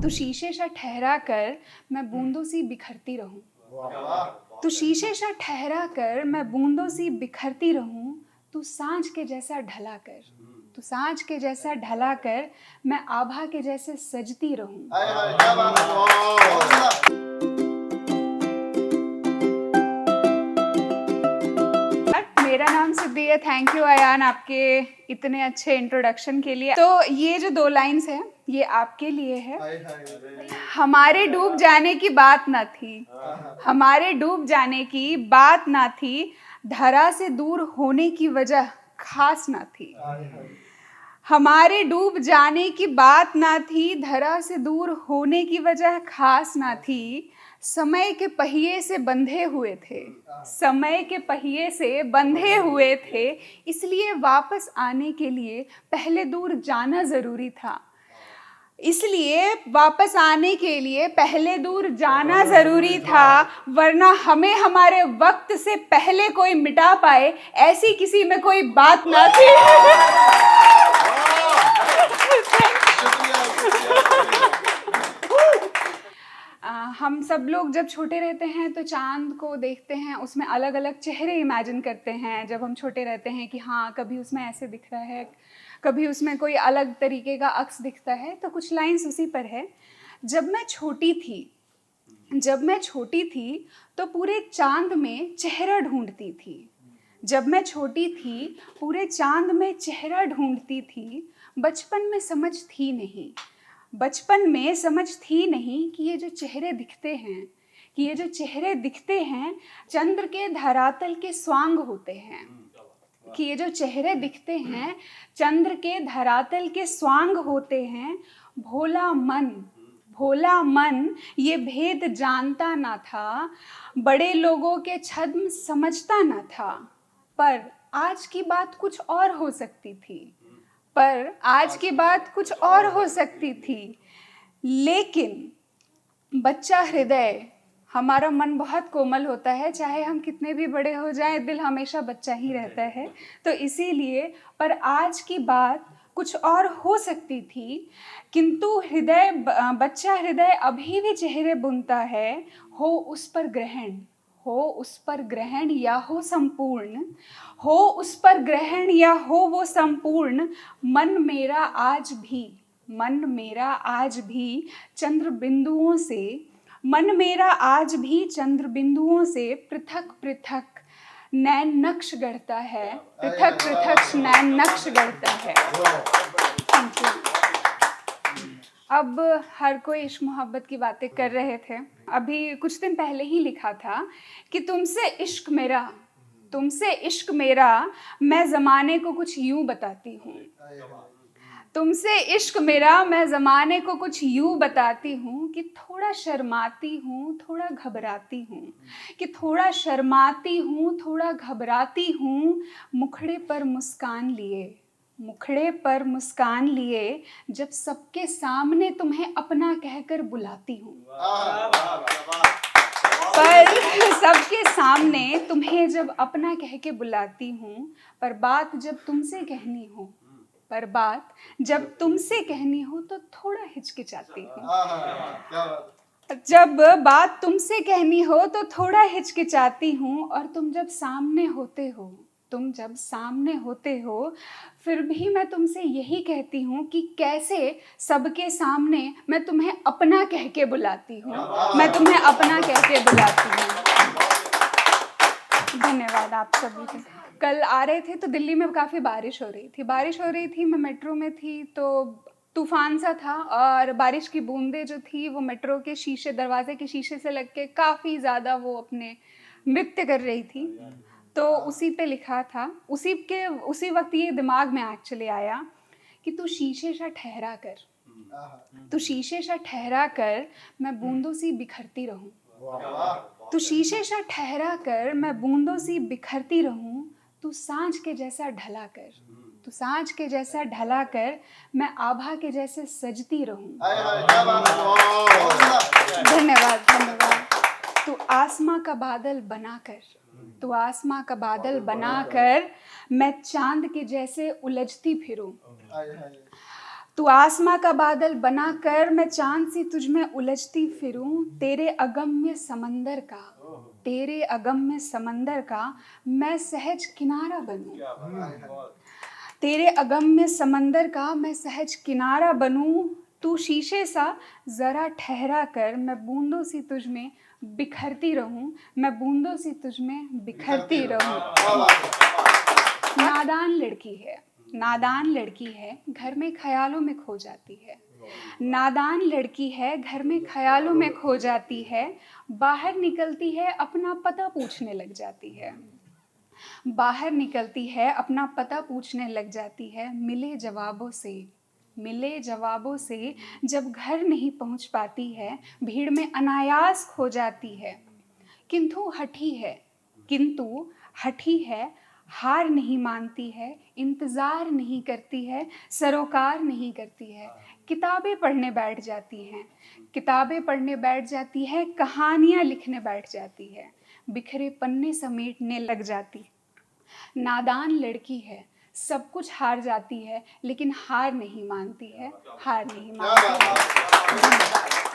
तू शीशे सा ठहरा कर मैं बूंदों सी बिखरती रहूं। तू शीशे सा ठहरा कर मैं बूंदों सी बिखरती रहूं। तू सांझ के जैसा ढला कर, तू सांझ के जैसा ढला कर मैं आभा के जैसे सजती रहूं। मेरा नाम सिद्धि है। थैंक यू अयान आपके इतने अच्छे इंट्रोडक्शन के लिए। तो ये जो 2 लाइन्स हैं ये आपके लिए है। हमारे डूब जाने की बात ना थी, हमारे डूब जाने की बात ना थी, धरा से दूर होने की वजह खास ना थी। हमारे डूब जाने की बात ना थी, धरा से दूर होने की वजह खास ना थी। समय के पहिए से बंधे हुए थे, समय के पहिए से बंधे हुए थे, इसलिए वापस आने के लिए पहले दूर जाना जरूरी था। इसलिए वापस आने के लिए पहले दूर जाना जरूरी था, वरना हमें हमारे वक्त से पहले कोई मिटा पाए ऐसी किसी में कोई बात ना थी। हम सब लोग जब छोटे रहते हैं तो चांद को देखते हैं, उसमें अलग अलग चेहरे इमेजिन करते हैं जब हम छोटे रहते हैं कि हाँ कभी उसमें ऐसे दिख रहा है, कभी उसमें कोई अलग तरीके का अक्स दिखता है। तो कुछ लाइंस उसी पर है। जब मैं छोटी थी तो पूरे चांद में चेहरा ढूंढती थी। जब मैं छोटी थी पूरे चांद में चेहरा ढूंढती थी। बचपन में समझ थी नहीं, बचपन में समझ थी नहीं कि ये जो चेहरे दिखते हैं, कि ये जो चेहरे दिखते हैं चंद्र के धरातल के स्वांग होते हैं, कि ये जो चेहरे दिखते हैं चंद्र के धरातल के स्वांग होते हैं। भोला मन ये भेद जानता ना था, बड़े लोगों के छद्म समझता ना था। पर आज की बात कुछ और हो सकती थी, पर आज की बात कुछ और हो सकती थी। लेकिन बच्चा हृदय, हमारा मन बहुत कोमल होता है, चाहे हम कितने भी बड़े हो जाएं दिल हमेशा बच्चा ही रहता है। तो इसीलिए पर आज की बात कुछ और हो सकती थी, किंतु हृदय, बच्चा हृदय अभी भी चेहरे बुनता है। हो उस पर ग्रहण, हो उस पर ग्रहण या हो संपूर्ण, हो उस पर ग्रहण या हो वो संपूर्ण। मन मेरा आज भी चंद्र बिंदुओं से, मन मेरा आज भी चंद्र बिंदुओं से पृथक पृथक नैन नक्श गढ़ता है, पृथक पृथक नैन नक्श गढ़ता है। Thank you. अब हर कोई इश्क मोहब्बत की बातें कर रहे थे। अभी कुछ दिन पहले ही लिखा था कि तुमसे इश्क मेरा मैं ज़माने को कुछ यूं बताती हूँ। तुमसे इश्क मेरा मैं ज़माने को कुछ यूं बताती हूँ कि थोड़ा शर्माती हूँ, थोड़ा घबराती हूँ, कि थोड़ा शर्माती हूँ, थोड़ा घबराती हूँ। मुखड़े पर मुस्कान लिए जब सबके सामने तुम्हें अपना कहकर बुलाती हूँ। पर सबके सामने तुम्हें जब अपना कह के बुलाती हूँ, पर बात जब तुमसे कहनी हो तो थोड़ा हिचकिचाती हूँ। जब बात तुमसे कहनी हो तो थोड़ा हिचकिचाती हूँ। और तुम जब सामने होते हो फिर भी मैं तुमसे यही कहती हूँ कि कैसे सबके सामने मैं तुम्हें अपना कह के बुलाती हूँ, मैं तुम्हें अपना कह के बुलाती हूँ। धन्यवाद आप सभी को। कल आ रहे थे तो दिल्ली में काफ़ी बारिश हो रही थी, मैं मेट्रो में थी तो तूफान सा था और बारिश की बूंदें जो थी वो मेट्रो के शीशे, दरवाजे के शीशे से लग के काफ़ी ज़्यादा वो अपने नृत्य कर रही थी। तो उसी पे लिखा था, उसी वक्त ये दिमाग में एक्चुअली आया कि तू शीशे सा ठहरा कर मैं बूंदों सी बिखरती रहूं। तू शीशे सा ठहरा कर मैं बूंदों सी बिखरती रहूं। तू सांझ के जैसा ढला कर मैं आभा के जैसे सजती रहूं। धन्यवाद। तू आसमां का बादल बनाकर मैं चांद के जैसे उलझती फिरूं। तू आसमां का बादल बना कर मैं चांद सी तुझ में उलझती फिरूं, तेरे अगम्य समंदर का, तेरे अगम्य समंदर का मैं सहज किनारा बनूं, तेरे अगम्य समंदर का मैं सहज किनारा बनूं, तू शीशे सा जरा ठहरा कर मैं बूंदों सी तुझ में बिखरती रहूं, मैं बूंदों सी तुझ में बिखरती रहूं। नादान लड़की है, नादान लड़की है, घर में ख्यालों में खो जाती है, नादान लड़की है, घर में ख्यालों में खो जाती है, बाहर निकलती है अपना पता पूछने लग जाती है, बाहर निकलती है अपना पता पूछने लग जाती है, मिले जवाबों से, मिले जवाबों से जब घर नहीं पहुंच पाती है, भीड़ में अनायास खो जाती है, किंतु हठी है, किंतु हठी है, हार नहीं मानती है, इंतज़ार नहीं करती है, सरोकार नहीं करती है, किताबें पढ़ने बैठ जाती हैं, किताबें पढ़ने बैठ जाती है, कहानियाँ लिखने बैठ जाती है, बिखरे पन्ने समेटने लग जाती। नादान लड़की है, सब कुछ हार जाती है, लेकिन हार नहीं मानती है, हार नहीं मानती है। धन्यवाद।